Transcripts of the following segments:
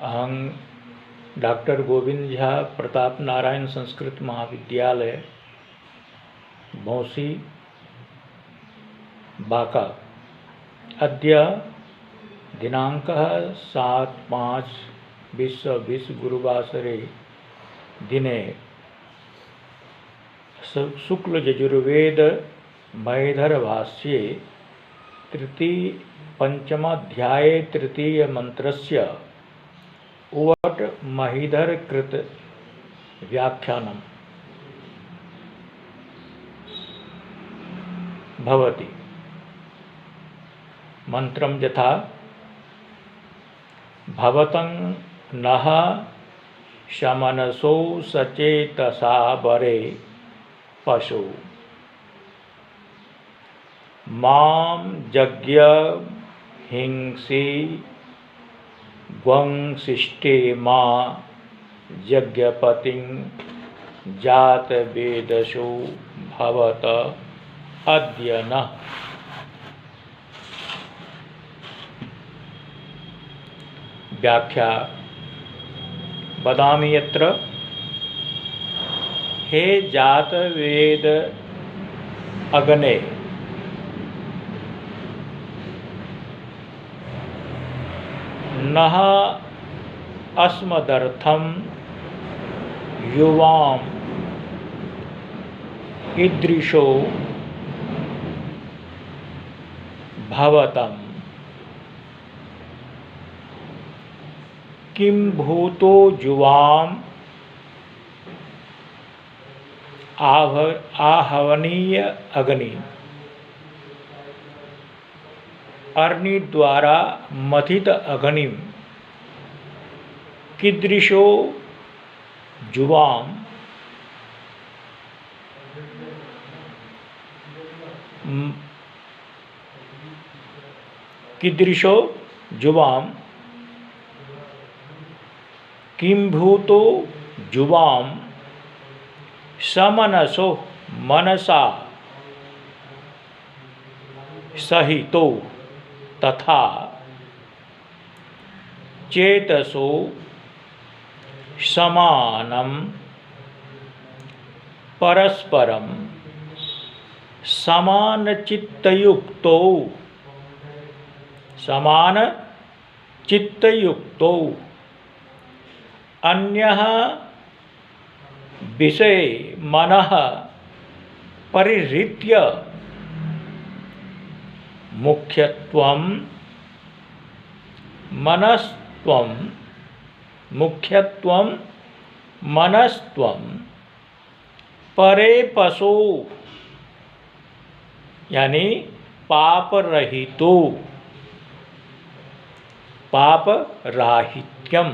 अहं डॉक्टर गोविंद झा प्रताप नारायण संस्कृत महाविद्यालय भौंसी बांका। अद्य दिनांकः 7/5/2020 गुरुवासरे दिने शुक्लयजुर्वेद मैधरभाष्ये पंचमाध्याये तृतीयमन्त्रस्य उवट महिधरकृत व्याख्यानं भवति। मंत्रं यथा भवतं नः शमनसो सचेतसा वरे पशो मां यज्ञ हिंसी ग्वंशिष्टे मा यज्ञपतिं जातवेदसो भवत अद्य नः। व्याख्या वदामि यत्र हे जातवेद अग्ने नः अस्मदर्थं युवां ईदृशो भवतं किं भूतो युवाम् आहवनीय अग्नि अर्नि द्वारा मथित अग्निं कीदृशो युवाम् कीदृशो युवाम् किं भूतो युवाम् समनसो मनसा सहितो तथा चेतसो समानं परस्परं समानचित्तयुक्तौ अन्यः विषये मनः परिहृत्य मुख्यत्वं मनस्त्वं परे पशो यानी पापराहित्यम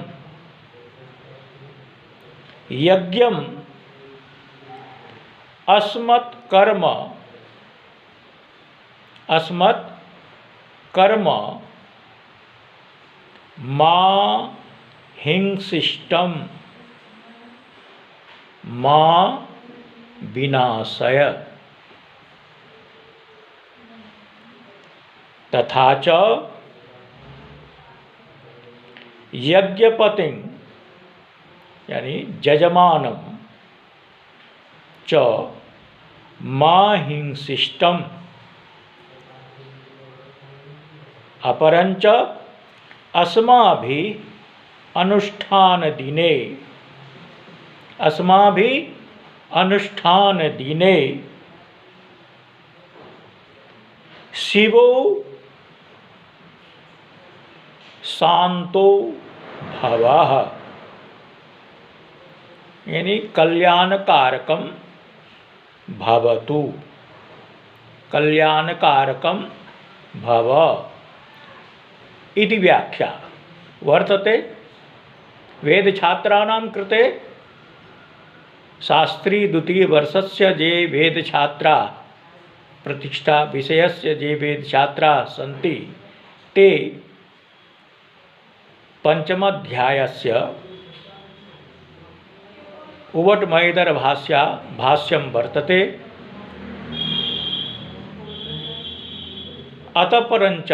यज्ञम अस्मत् कर्म मा हिंसिष्टम मा विनाशय तथा च यज्ञपतिं यानी जजमानं च मा हिंसिष्टम अपरंच अस्माभिः अनुष्ठान दिने शिवो शांतो भवः यानी कल्याणकारकं भवतु कल्याणकारकं भव इति व्याख्या वर्तते। वेदछात्राणां कृते शास्त्री द्वितीयवर्षस्य ये वेदछात्रा प्रतिष्ठा विषयस्य ये वेदछात्रा सन्ति ते पंचमाध्यायस्य उवट महिधर भाष्यं वर्तते। अतः परंच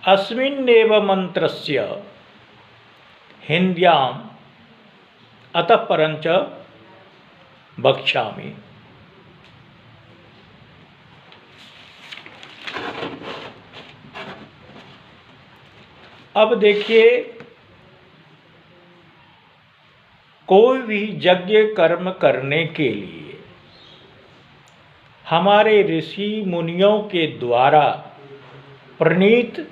अस्मिन्नेव मंत्रस्य हिन्द्याम् अतः परञ्च वक्ष्यामि। अब देखिए, कोई भी यज्ञ कर्म करने के लिए हमारे ऋषि मुनियों के द्वारा प्रणीत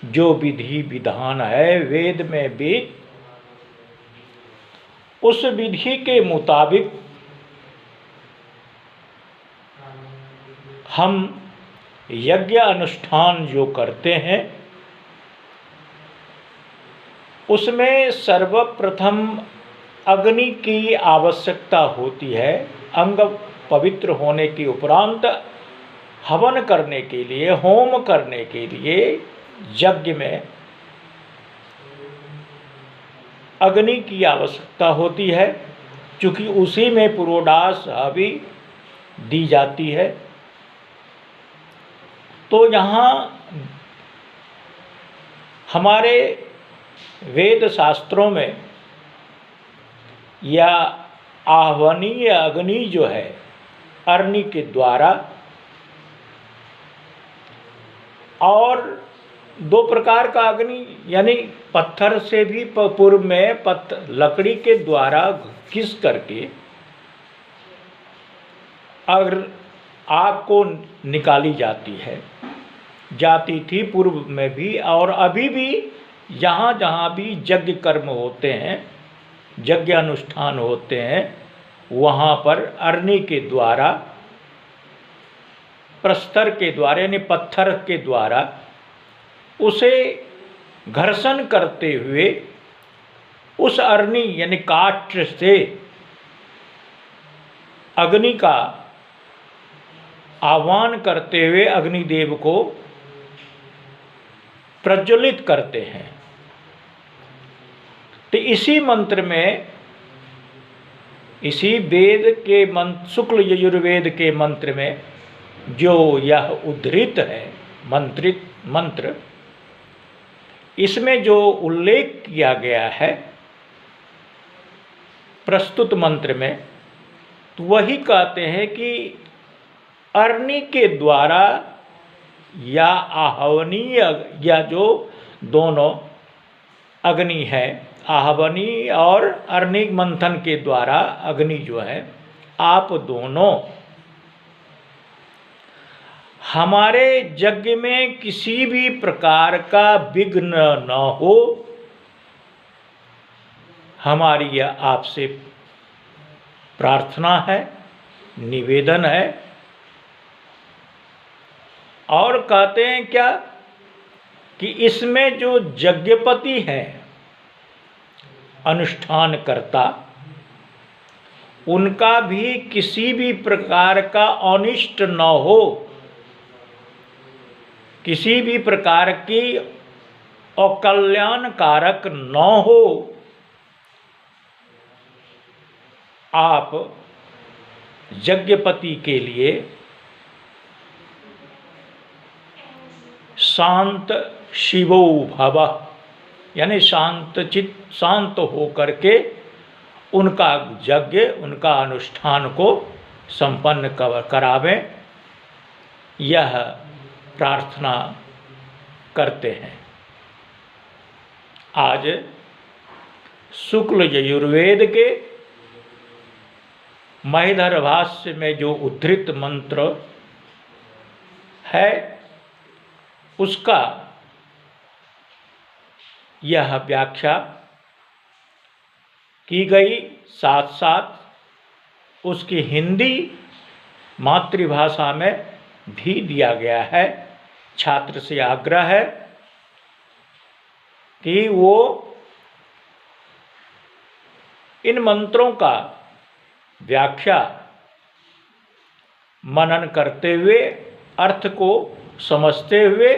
जो विधि विधान है वेद में भी, उस विधि के मुताबिक हम यज्ञ अनुष्ठान जो करते हैं उसमें सर्वप्रथम अग्नि की आवश्यकता होती है। अंग पवित्र होने के उपरांत हवन करने के लिए, होम करने के लिए यज्ञ में अग्नि की आवश्यकता होती है, चूँकि उसी में पुरोडास हवि दी जाती है। तो यहाँ हमारे वेद शास्त्रों में या आह्वनीय अग्नि जो है अग्नि के द्वारा, और दो प्रकार का अग्नि यानी पत्थर से भी पूर्व में लकड़ी के द्वारा घिस करके अगर आग को निकाली जाती थी पूर्व में भी, और अभी भी जहाँ जहाँ भी यज्ञ कर्म होते हैं, यज्ञ अनुष्ठान होते हैं, वहाँ पर अग्नि के द्वारा, प्रस्तर के द्वारा यानी पत्थर के द्वारा उसे घर्षण करते हुए उस अग्नि यानी काष्ठ से अग्नि का आह्वान करते हुए अग्निदेव को प्रज्वलित करते हैं। तो इसी मंत्र में, इसी वेद के मंत्र, शुक्ल यजुर्वेद के मंत्र में जो यह उद्धृत है मंत्र, इसमें जो उल्लेख किया गया है प्रस्तुत मंत्र में, तो वही कहते हैं कि अग्नि के द्वारा या आह्वनीय, या जो दोनों अग्नि है, आह्वनी और अग्नि मंथन के द्वारा अग्नि जो है, आप दोनों हमारे यज्ञ में किसी भी प्रकार का विघ्न न हो, हमारी यह आपसे प्रार्थना है, निवेदन है। और कहते हैं क्या कि इसमें जो यज्ञपति हैं, अनुष्ठान करता, उनका भी किसी भी प्रकार का अनिष्ट न हो, किसी भी प्रकार की अकल्याणकारक न हो, आप यज्ञपति के लिए शांत शिवो भवः यानी शांत हो करके उनका यज्ञ, उनका अनुष्ठान को संपन्न करावें, यह प्रार्थना करते हैं। आज शुक्ल यजुर्वेद के महीधर भाष्य में जो उद्धृत मंत्र है उसका यह व्याख्या की गई, साथ साथ उसकी हिंदी मातृभाषा में भी दिया गया है। छात्र से आग्रह है कि वो इन मंत्रों का व्याख्या मनन करते हुए, अर्थ को समझते हुए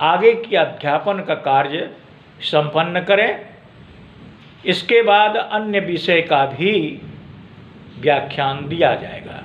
आगे की अध्यापन का कार्य संपन्न करें। इसके बाद अन्य विषय का भी व्याख्यान दिया जाएगा।